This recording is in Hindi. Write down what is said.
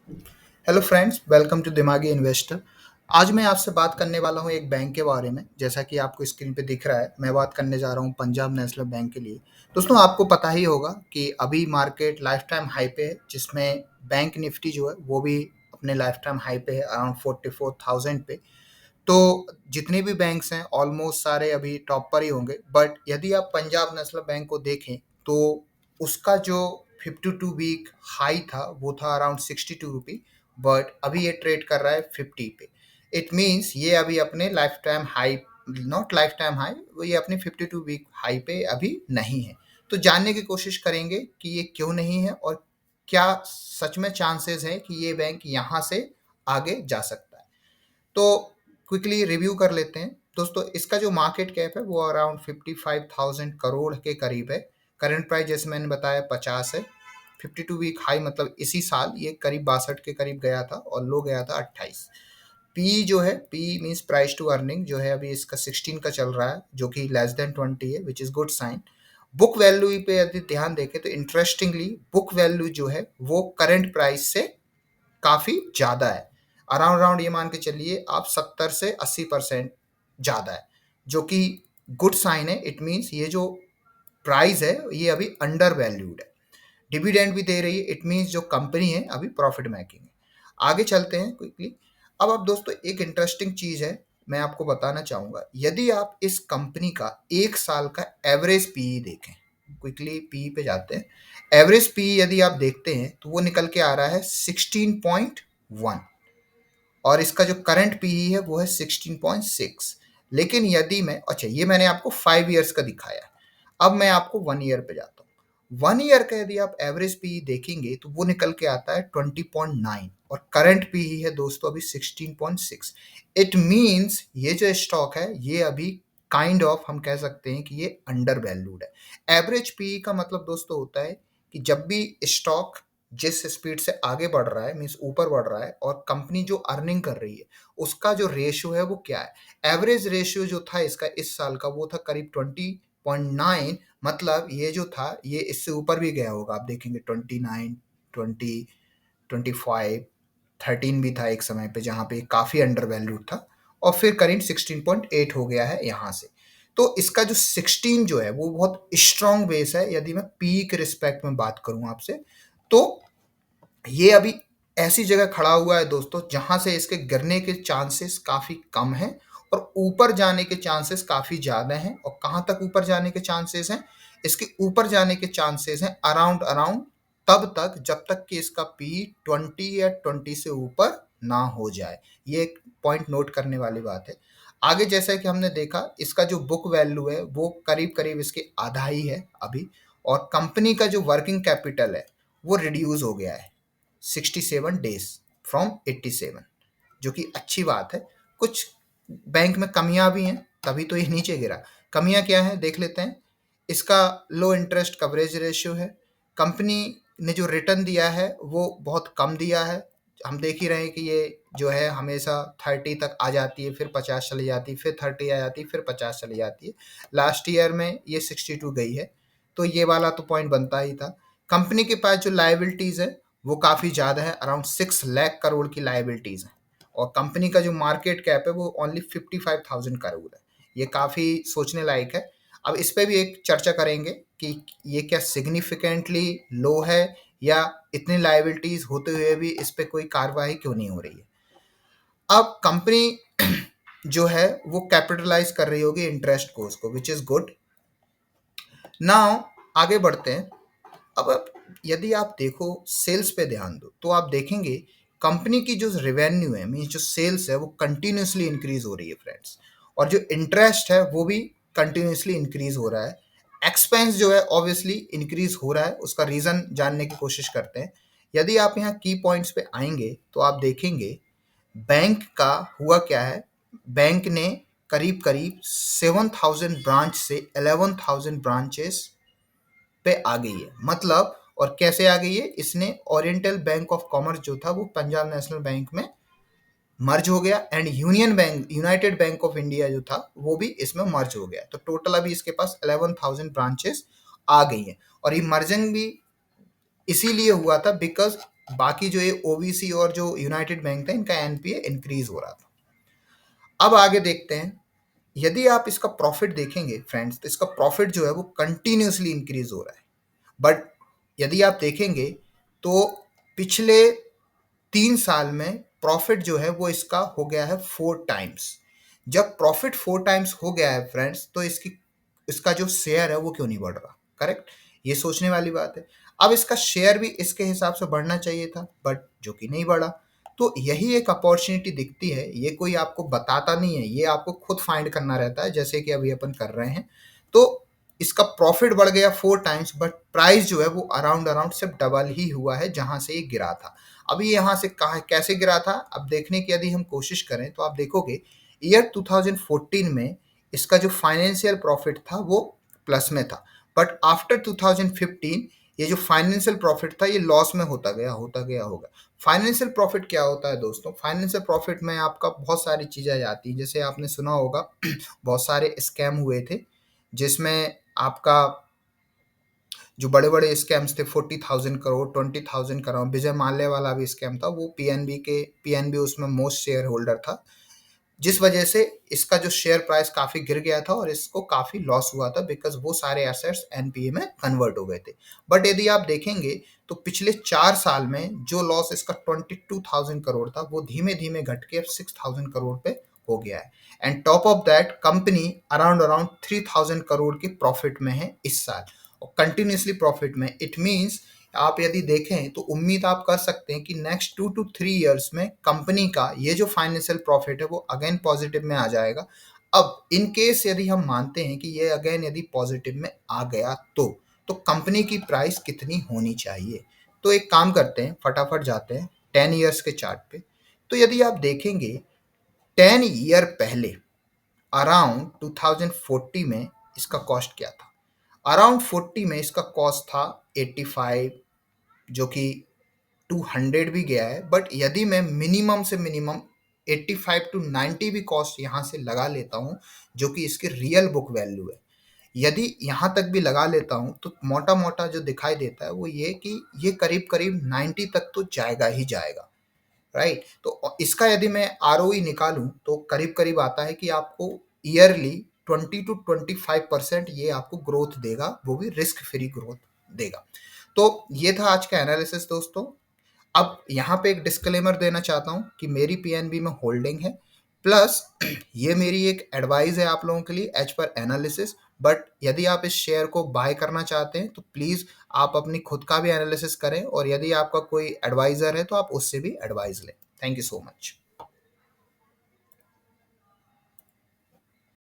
हेलो फ्रेंड्स, वेलकम टू दिमागी इन्वेस्टर। आज मैं आपसे बात करने वाला हूं एक बैंक के बारे में। जैसा कि आपको स्क्रीन पे दिख रहा है, मैं बात करने जा रहा हूं पंजाब नेशनल बैंक के लिए। दोस्तों, आपको पता ही होगा कि अभी मार्केट लाइफ टाइम हाई पे है, जिसमें बैंक निफ्टी जो है वो भी अपने लाइफ टाइम हाई पे है, अराउंड 44,000 पे। तो जितने भी बैंक्स हैं ऑलमोस्ट सारे अभी टॉप पर ही होंगे, बट यदि आप पंजाब नेशनल बैंक को देखें तो उसका जो 52 वीक हाई था वो था अराउंड 62 रुपी, बट अभी ये ट्रेड कर रहा है 50 पे। इट मीन्स ये अभी अपने life time high, not life time high, वो ये अपने 52 वीक हाई पे अभी नहीं है। तो जानने की कोशिश करेंगे कि ये क्यों नहीं है और क्या सच में चांसेस है कि ये बैंक यहाँ से आगे जा सकता है। तो क्विकली रिव्यू कर लेते हैं। दोस्तों, इसका जो मार्केट कैप है वो अराउंड 55,000 करोड़ के करीब है। करंट प्राइस जैसे मैंने बताया 50 है। 52 वीक हाई मतलब इसी साल ये करीब 62 के करीब गया था और लो गया था 28। पी जो है, P means price to earning, जो है अभी इसका 16 का चल रहा है, जो कि लेस देन 20 है, which is good sign. Book value पे यदि ध्यान देखें तो इंटरेस्टिंगली बुक वैल्यू जो है वो करंट प्राइस से काफ़ी ज़्यादा है। अराउंड अराउंड ये मान के चलिए आप 70 से 80% ज़्यादा है, जो कि गुड साइन है। इट मीन्स ये जो प्राइस है ये अभी अंडर वैल्यूड है। डिविडेंड भी दे रही है, इट मीन्स जो कंपनी है अभी प्रॉफिट मेकिंग है। आगे चलते हैं क्विकली। अब दोस्तों, एक इंटरेस्टिंग चीज़ है, मैं आपको बताना चाहूँगा। यदि आप इस कंपनी का 1 साल का एवरेज पीई देखें, क्विकली पीई पे जाते हैं। एवरेज पीई यदि आप देखते हैं तो वो निकल के आ रहा है 16.1, और इसका जो करंट पीई है वो है 16.6। लेकिन यदि मैं, अच्छा ये मैंने आपको 5 ईयर्स का दिखाया है, अब मैं आपको 1 ईयर पे जाता हूँ। 1 ईयर का यदि आप एवरेज पीई देखेंगे तो वो निकल के आता है 20.9, और करंट पीई है दोस्तों अभी 16.6। इट मीन्स ये जो स्टॉक है ये अभी काइंड ऑफ हम कह सकते हैं कि ये अंडर वैल्यूड है। एवरेज पीई का मतलब दोस्तों होता है कि जब भी स्टॉक जिस स्पीड से आगे बढ़ रहा है, मीन्स ऊपर बढ़ रहा है, और कंपनी जो अर्निंग कर रही है उसका जो रेशियो है वो क्या है। एवरेज रेशियो जो था इसका इस साल का वो था करीब 20.9। मतलब ये जो था ये इससे ऊपर भी गया होगा, आप देखेंगे 29, 20, 25, 13 भी था एक समय पे जहाँ पे काफ़ी अंडर वैल्यूड था, और फिर करीब 16.8 हो गया है यहाँ से। तो इसका जो 16 जो है वो बहुत स्ट्रॉन्ग बेस है। यदि मैं पी के रिस्पेक्ट में बात करूँ आपसे, तो ये अभी ऐसी जगह खड़ा हुआ है दोस्तों जहां से इसके गिरने के चांसेस काफी कम हैं और ऊपर जाने के चांसेस काफी ज्यादा हैं। और कहां तक ऊपर जाने के चांसेस हैं? इसके ऊपर जाने के चांसेस हैं अराउंड अराउंड तब तक जब तक कि इसका पी 20 या 20 से ऊपर ना हो जाए। ये एक पॉइंट नोट करने वाली बात है। आगे जैसा कि हमने देखा, इसका जो बुक वैल्यू है वो करीब करीब इसके आधा ही है अभी, और कंपनी का जो वर्किंग कैपिटल है वो रिड्यूस हो गया है 67 डेज फ्रॉम 87, जो कि अच्छी बात है। कुछ बैंक में कमियां भी हैं, तभी तो ये नीचे गिरा। कमियां क्या है देख लेते हैं। इसका लो इंटरेस्ट कवरेज रेशियो है। कंपनी ने जो रिटर्न दिया है वो बहुत कम दिया है। हम देख ही रहे हैं कि ये जो है हमेशा 30 तक आ जाती है, फिर 50 चली जाती है, फिर 30 आ जाती है, फिर 50 चली जाती है। लास्ट ईयर में ये 62 गई है, तो ये वाला तो पॉइंट बनता ही था। कंपनी के पास जो लाइबिलिटीज है वो काफ़ी ज़्यादा है, अराउंड 6 लाख करोड़ की लाइबिलिटीज़ है, और कंपनी का जो मार्केट कैप है वो ओनली 55,000 करोड़ है। ये काफ़ी सोचने लायक है। अब इस पे भी एक चर्चा करेंगे कि ये क्या सिग्निफिकेंटली लो है, या इतनी लाइबिलिटीज होते हुए भी इस पे कोई कार्रवाई क्यों नहीं हो रही है। अब कंपनी जो है वो कैपिटलाइज कर रही होगी इंटरेस्ट कोस्ट को, विच इज गुड। नाउ आगे बढ़ते हैं। अब यदि आप देखो सेल्स पे ध्यान दो तो आप देखेंगे कंपनी की जो रेवेन्यू है, मीन जो सेल्स है वो कंटिन्यूसली इंक्रीज हो रही है फ्रेंड्स, और जो इंटरेस्ट है वो भी कंटिन्यूसली इंक्रीज हो रहा है। एक्सपेंस जो है ऑब्वियसली इंक्रीज हो रहा है, उसका रीजन जानने की कोशिश करते हैं। यदि आप यहाँ की पॉइंट्स पे आएंगे तो आप देखेंगे बैंक का हुआ क्या है। बैंक ने करीब करीब 7,000 ब्रांच से 11,000 ब्रांचेस पे आ गई है। मतलब, और कैसे आ गई है, इसने ओरिएंटल बैंक ऑफ कॉमर्स जो था वो पंजाब नेशनल बैंक में मर्ज हो गया, and union bank, United bank of India जो था वो भी इसमें मर्ज हो गया। तो टोटल अभी इसके पास 11,000 ब्रांचेस आ गई हैं, और ये मर्जिंग भी इसीलिए हुआ था बिकॉज बाकी जो ये ओबीसी और जो यूनाइटेड बैंक था इनका एनपीए इंक्रीज हो रहा था। अब आगे देखते हैं, यदि आप इसका प्रॉफिट देखेंगे फ्रेंड्स, तो इसका प्रॉफिट जो है वो कंटिन्यूसली इंक्रीज हो रहा है। बट यदि आप देखेंगे तो पिछले 3 साल में प्रॉफिट जो है वो इसका हो गया है 4 टाइम्स। जब प्रॉफिट 4 टाइम्स हो गया है फ्रेंड्स, तो इसका जो शेयर है वो क्यों नहीं बढ़ रहा? करेक्ट, ये सोचने वाली बात है। अब इसका शेयर भी इसके हिसाब से बढ़ना चाहिए था, बट जो कि नहीं बढ़ा। तो यही एक अपॉर्चुनिटी दिखती है, ये कोई आपको बताता नहीं है, ये आपको खुद फाइंड करना रहता है, जैसे कि अभी अपन कर रहे हैं। तो इसका प्रॉफिट बढ़ गया 4 टाइम्स, बट प्राइस जो है वो अराउंड अराउंड सिर्फ डबल ही हुआ है जहां से ये गिरा था। अभी यहाँ से कहा कैसे गिरा था, अब देखने की यदि हम कोशिश करें तो आप देखोगे ईयर 2014 में इसका जो फाइनेंशियल प्रॉफिट था वो प्लस में था, बट आफ्टर 2015 ये जो फाइनेंशियल प्रॉफिट था ये लॉस में होता गया होगा। फाइनेंशियल प्रॉफिट क्या होता है दोस्तों? फाइनेंशियल प्रॉफिट में आपका बहुत सारी चीजें आ जाती हैं, जैसे आपने सुना होगा बहुत सारे स्कैम हुए थे, जिसमें आपका जो बड़े बड़े स्कैम्स थे 40,000 करोड़, 20,000 करोड़, विजय माल्या वाला भी स्कैम था, वो पीएनबी उसमें मोस्ट शेयर होल्डर था, जिस वजह से इसका जो शेयर प्राइस काफी गिर गया था और इसको काफी लॉस हुआ था, बिकॉज वो सारे एसेट्स एनपीए में कन्वर्ट हो गए थे। बट यदि आप देखेंगे तो पिछले 4 साल में जो लॉस इसका 22,000 करोड़ था वो धीमे धीमे घट के अब 6,000 करोड़ पे हो गया है। And top of that company around around 3,000 crore के प्रॉफिट में है इस साल, और कंटिन्यूसली प्रॉफिट में। इट मीन्स आप यदि देखें तो उम्मीद आप कर सकते हैं कि नेक्स्ट 2 to 3 इयर्स में कंपनी का ये जो फाइनेंशियल प्रॉफिट है वो अगेन पॉजिटिव में आ जाएगा। अब इन केस यदि हम मानते हैं कि ये अगेन यदि पॉजिटिव में आ गया तो कंपनी की प्राइस कितनी होनी चाहिए? तो एक काम करते हैं, फटाफट जाते हैं 10 इयर्स के चार्ट पे। तो यदि आप देखेंगे 10 ईयर पहले अराउंड 2040 में इसका कॉस्ट क्या था? अराउंड 40 में इसका कॉस्ट था 85, जो कि 200 भी गया है। बट यदि मैं मिनिमम से मिनिमम 85 to 90 भी कॉस्ट यहाँ से लगा लेता हूँ, जो कि इसकी रियल बुक वैल्यू है, यदि यहाँ तक भी लगा लेता हूँ तो मोटा मोटा जो दिखाई देता है वो ये कि ये करीब करीब 90 तक तो जाएगा ही जाएगा, राइट? तो इसका यदि मैं आरओई निकालूं तो करीब करीब आता है कि आपको ईयरली 20 to 25% ये आपको ग्रोथ देगा, वो भी रिस्क फ्री ग्रोथ देगा। तो ये था आज का एनालिसिस दोस्तों। अब यहाँ पे एक डिस्क्लेमर देना चाहता हूँ कि मेरी पीएनबी में होल्डिंग है, प्लस ये मेरी एक एडवाइस है आप लोगों के लिए एज पर एनालिसिस। बट यदि आप इस शेयर को बाय करना चाहते हैं तो प्लीज़ आप अपनी खुद का भी एनालिसिस करें, और यदि आपका कोई एडवाइज़र है तो आप उससे भी एडवाइस लें। Thank you so much.